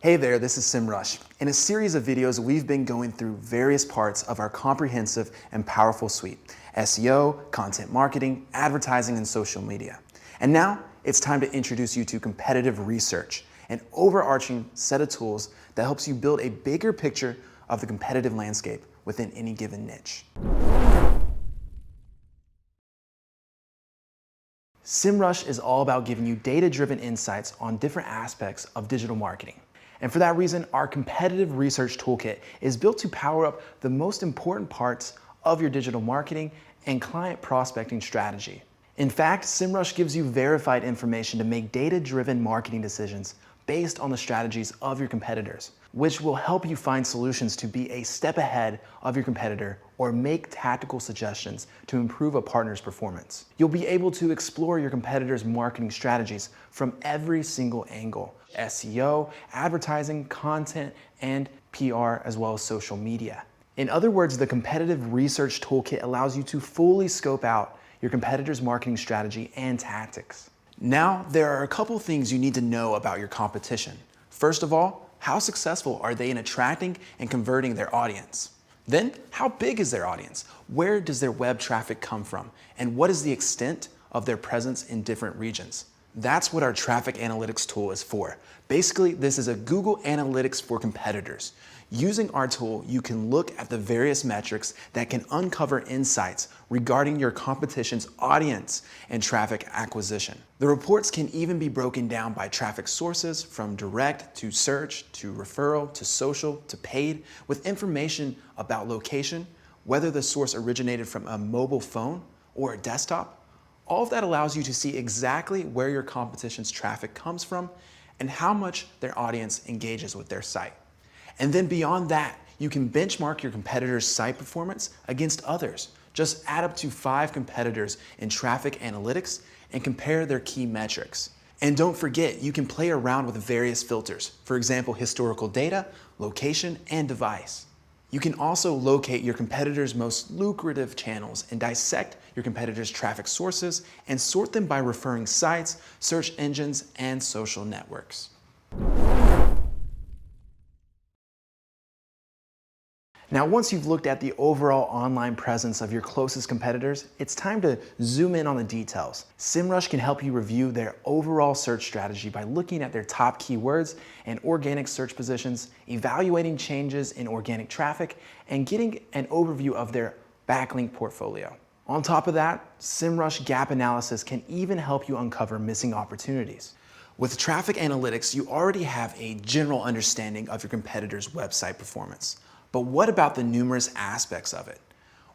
Hey there, this is SEMrush. In a series of videos, we've been going through various parts of our comprehensive and powerful suite: SEO, content marketing, advertising, and social media. And now it's time to introduce you to competitive research, an overarching set of tools that helps you build a bigger picture of the competitive landscape within any given niche. SEMrush is all about giving you data-driven insights on different aspects of digital marketing. And for that reason, our competitive research toolkit is built to power up the most important parts of your digital marketing and client prospecting strategy. In fact, SEMrush gives you verified information to make data-driven marketing decisions based on the strategies of your competitors, which will help you find solutions to be a step ahead of your competitor or make tactical suggestions to improve a partner's performance. You'll be able to explore your competitors' marketing strategies from every single angle: SEO, advertising, content, and PR, as well as social media. In other words, the competitive research toolkit allows you to fully scope out your competitor's marketing strategy and tactics. Now, there are a couple things you need to know about your competition. First of all, how successful are they in attracting and converting their audience? Then, how big is their audience? Where does their web traffic come from? And what is the extent of their presence in different regions? That's what our traffic analytics tool is for. Basically, this is a Google Analytics for competitors. Using our tool, you can look at the various metrics that can uncover insights regarding your competition's audience and traffic acquisition. The reports can even be broken down by traffic sources, from direct to search to referral to social to paid, with information about location, whether the source originated from a mobile phone or a desktop. All of that allows you to see exactly where your competition's traffic comes from and how much their audience engages with their site. And then beyond that, you can benchmark your competitor's site performance against others. Just add up to 5 competitors in traffic analytics and compare their key metrics. And don't forget, you can play around with various filters. For example, historical data, location, and device. You can also locate your competitors' most lucrative channels and dissect your competitors' traffic sources and sort them by referring sites, search engines, and social networks. Now, once you've looked at the overall online presence of your closest competitors, it's time to zoom in on the details. SEMrush can help you review their overall search strategy by looking at their top keywords and organic search positions, evaluating changes in organic traffic, and getting an overview of their backlink portfolio. On top of that, SEMrush gap analysis can even help you uncover missing opportunities. With traffic analytics, you already have a general understanding of your competitor's website performance. But what about the numerous aspects of it?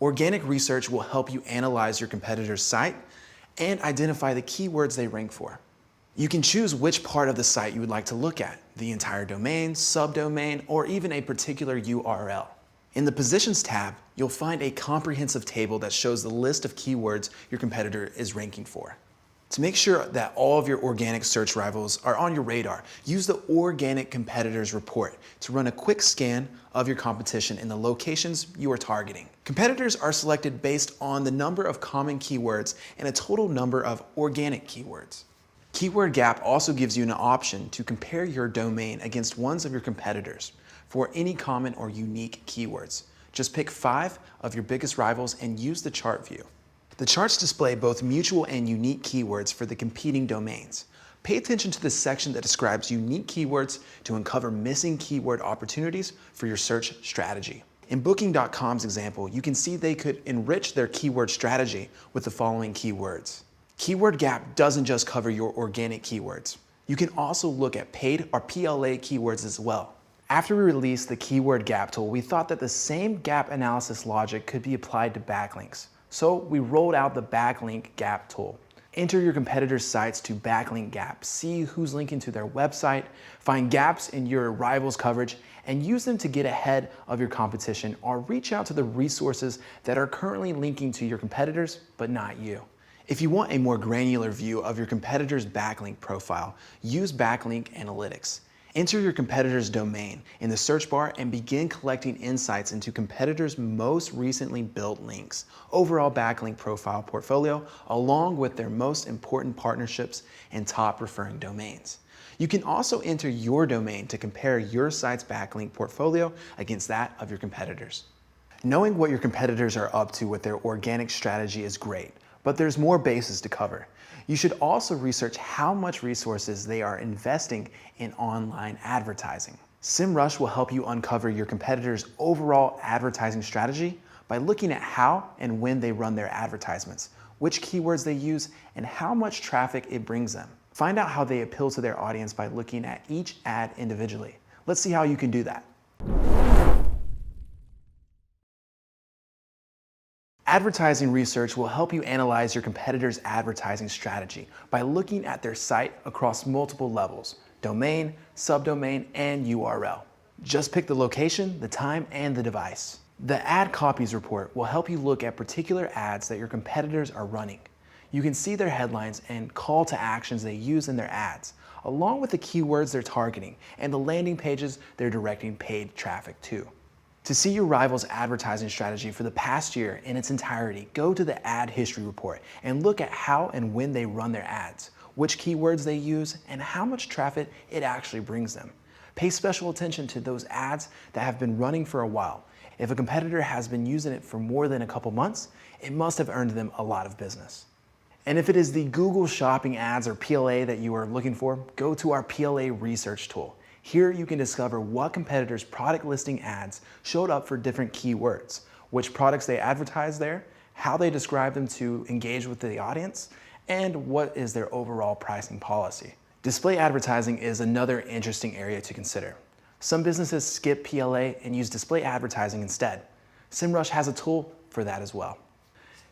Organic research will help you analyze your competitor's site and identify the keywords they rank for. You can choose which part of the site you would like to look at: the entire domain, subdomain, or even a particular URL. In the Positions tab, you'll find a comprehensive table that shows the list of keywords your competitor is ranking for. To make sure that all of your organic search rivals are on your radar, use the Organic Competitors Report to run a quick scan of your competition in the locations you are targeting. Competitors are selected based on the number of common keywords and a total number of organic keywords. Keyword Gap also gives you an option to compare your domain against ones of your competitors for any common or unique keywords. Just pick 5 of your biggest rivals and use the chart view. The charts display both mutual and unique keywords for the competing domains. Pay attention to the section that describes unique keywords to uncover missing keyword opportunities for your search strategy. In Booking.com's example, you can see they could enrich their keyword strategy with the following keywords. Keyword Gap doesn't just cover your organic keywords. You can also look at paid or PLA keywords as well. After we released the Keyword Gap tool, we thought that the same gap analysis logic could be applied to backlinks. So we rolled out the Backlink Gap tool. Enter your competitors' sites to Backlink Gap, see who's linking to their website, find gaps in your rival's coverage, and use them to get ahead of your competition, or reach out to the resources that are currently linking to your competitors, but not you. If you want a more granular view of your competitor's backlink profile, use Backlink Analytics. Enter your competitor's domain in the search bar and begin collecting insights into competitors' most recently built links, overall backlink profile portfolio, along with their most important partnerships and top referring domains. You can also enter your domain to compare your site's backlink portfolio against that of your competitors. Knowing what your competitors are up to with their organic strategy is great, but there's more bases to cover. You should also research how much resources they are investing in online advertising. SEMrush will help you uncover your competitors' overall advertising strategy by looking at how and when they run their advertisements, which keywords they use, and how much traffic it brings them. Find out how they appeal to their audience by looking at each ad individually. Let's see how you can do that. Advertising research will help you analyze your competitors' advertising strategy by looking at their site across multiple levels: domain, subdomain, and URL. Just pick the location, the time, and the device. The ad copies report will help you look at particular ads that your competitors are running. You can see their headlines and call to actions they use in their ads, along with the keywords they're targeting and the landing pages they're directing paid traffic to. To see your rival's advertising strategy for the past year in its entirety, go to the ad history report and look at how and when they run their ads, which keywords they use, and how much traffic it actually brings them. Pay special attention to those ads that have been running for a while. If a competitor has been using it for more than a couple months, it must have earned them a lot of business. And if it is the Google Shopping ads or PLA that you are looking for, go to our PLA research tool. Here you can discover what competitors' product listing ads showed up for different keywords, which products they advertise there, how they describe them to engage with the audience, and what is their overall pricing policy. Display advertising is another interesting area to consider. Some businesses skip PLA and use display advertising instead. SEMrush has a tool for that as well.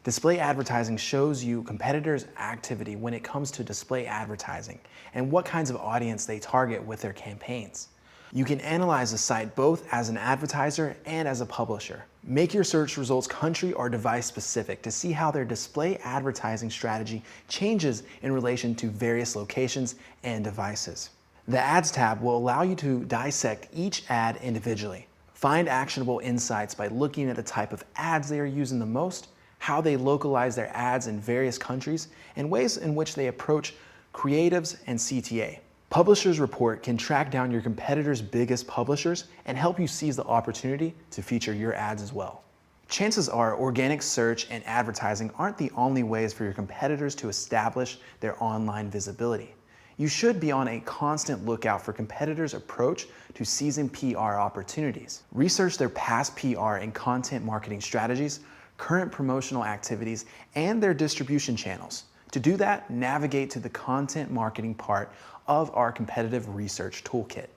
Display advertising shows you competitors' activity when it comes to display advertising and what kinds of audience they target with their campaigns. You can analyze the site both as an advertiser and as a publisher. Make your search results country or device specific to see how their display advertising strategy changes in relation to various locations and devices. The Ads tab will allow you to dissect each ad individually. Find actionable insights by looking at the type of ads they are using the most, how they localize their ads in various countries, and ways in which they approach creatives and CTA. Publishers Report can track down your competitors' biggest publishers and help you seize the opportunity to feature your ads as well. Chances are organic search and advertising aren't the only ways for your competitors to establish their online visibility. You should be on a constant lookout for competitors' approach to seizing PR opportunities. Research their past PR and content marketing strategies, current promotional activities, and their distribution channels. To do that, navigate to the content marketing part of our competitive research toolkit.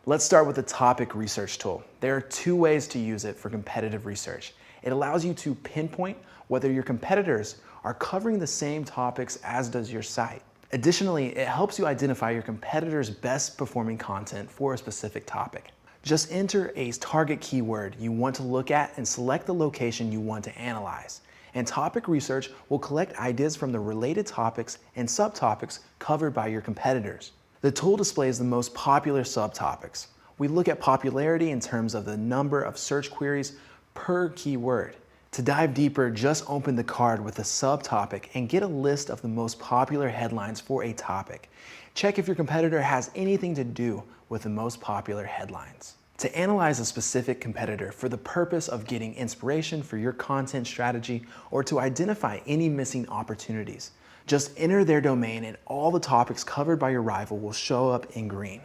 Let's start with the topic research tool. There are two ways to use it for competitive research. It allows you to pinpoint whether your competitors are covering the same topics as does your site. Additionally, it helps you identify your competitors' best performing content for a specific topic. Just enter a target keyword you want to look at and select the location you want to analyze. And topic research will collect ideas from the related topics and subtopics covered by your competitors. The tool displays the most popular subtopics. We look at popularity in terms of the number of search queries per keyword. To dive deeper, just open the card with a subtopic and get a list of the most popular headlines for a topic. Check if your competitor has anything to do with the most popular headlines. To analyze a specific competitor for the purpose of getting inspiration for your content strategy or to identify any missing opportunities, just enter their domain and all the topics covered by your rival will show up in green.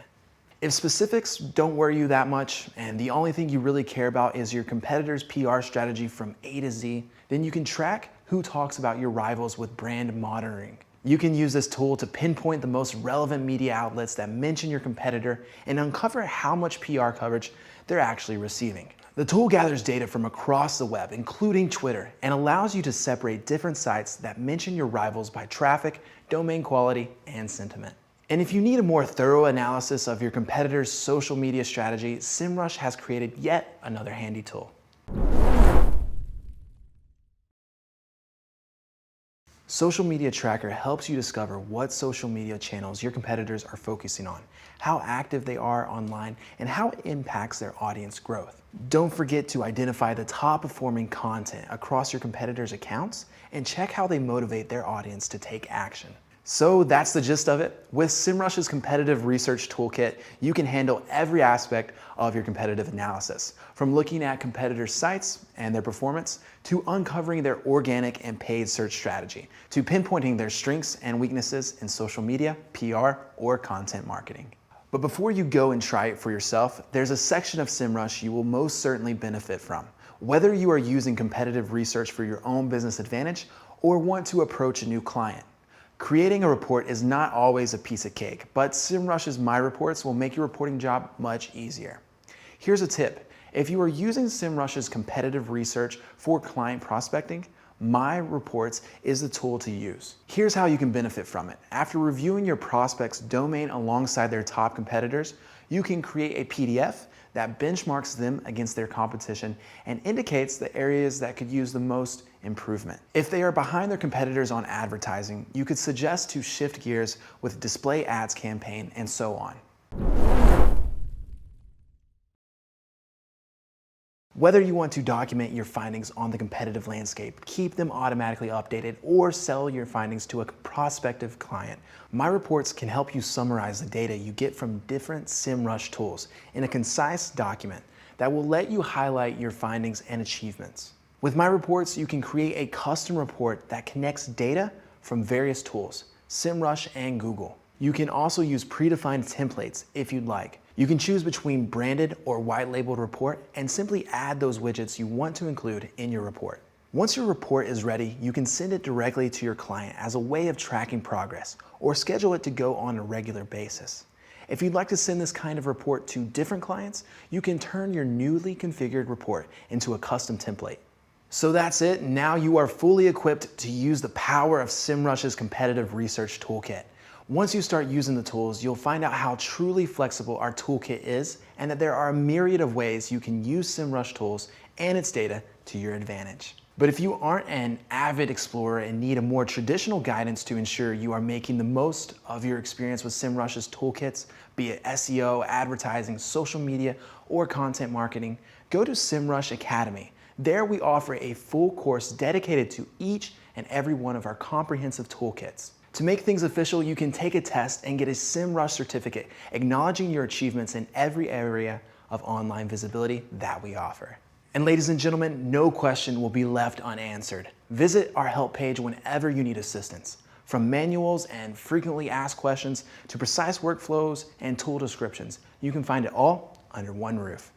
If specifics don't worry you that much and the only thing you really care about is your competitor's PR strategy from A to Z, then you can track who talks about your rivals with brand monitoring. You can use this tool to pinpoint the most relevant media outlets that mention your competitor and uncover how much PR coverage they're actually receiving. The tool gathers data from across the web, including Twitter, and allows you to separate different sites that mention your rivals by traffic, domain quality, and sentiment. And if you need a more thorough analysis of your competitor's social media strategy, SEMrush has created yet another handy tool. Social Media Tracker helps you discover what social media channels your competitors are focusing on, how active they are online, and how it impacts their audience growth. Don't forget to identify the top performing content across your competitors' accounts and check how they motivate their audience to take action. So that's the gist of it. With SEMrush's competitive research toolkit, you can handle every aspect of your competitive analysis, from looking at competitors' sites and their performance, to uncovering their organic and paid search strategy, to pinpointing their strengths and weaknesses in social media, PR, or content marketing. But before you go and try it for yourself, there's a section of SEMrush you will most certainly benefit from. Whether you are using competitive research for your own business advantage or want to approach a new client. Creating a report is not always a piece of cake, but SEMrush's My Reports will make your reporting job much easier. Here's a tip. If you are using SEMrush's competitive research for client prospecting, My Reports is the tool to use. Here's how you can benefit from it. After reviewing your prospect's domain alongside their top competitors, you can create a PDF that benchmarks them against their competition and indicates the areas that could use the most improvement. If they are behind their competitors on advertising, you could suggest to shift gears with display ads campaign and so on. Whether you want to document your findings on the competitive landscape, keep them automatically updated, or sell your findings to a prospective client, My Reports can help you summarize the data you get from different SEMrush tools in a concise document that will let you highlight your findings and achievements. With My Reports, you can create a custom report that connects data from various tools, SEMrush and Google. You can also use predefined templates if you'd like. You can choose between branded or white labeled report and simply add those widgets you want to include in your report. Once your report is ready, you can send it directly to your client as a way of tracking progress or schedule it to go on a regular basis. If you'd like to send this kind of report to different clients, you can turn your newly configured report into a custom template. So that's it. Now you are fully equipped to use the power of SEMrush's competitive research toolkit. Once you start using the tools, you'll find out how truly flexible our toolkit is and that there are a myriad of ways you can use SEMrush tools and its data to your advantage. But if you aren't an avid explorer and need a more traditional guidance to ensure you are making the most of your experience with SEMrush's toolkits, be it SEO, advertising, social media, or content marketing, go to SEMrush Academy. There we offer a full course dedicated to each and every one of our comprehensive toolkits. To make things official, you can take a test and get a SEMrush certificate acknowledging your achievements in every area of online visibility that we offer. And ladies and gentlemen, no question will be left unanswered. Visit our help page whenever you need assistance. From manuals and frequently asked questions to precise workflows and tool descriptions, you can find it all under one roof.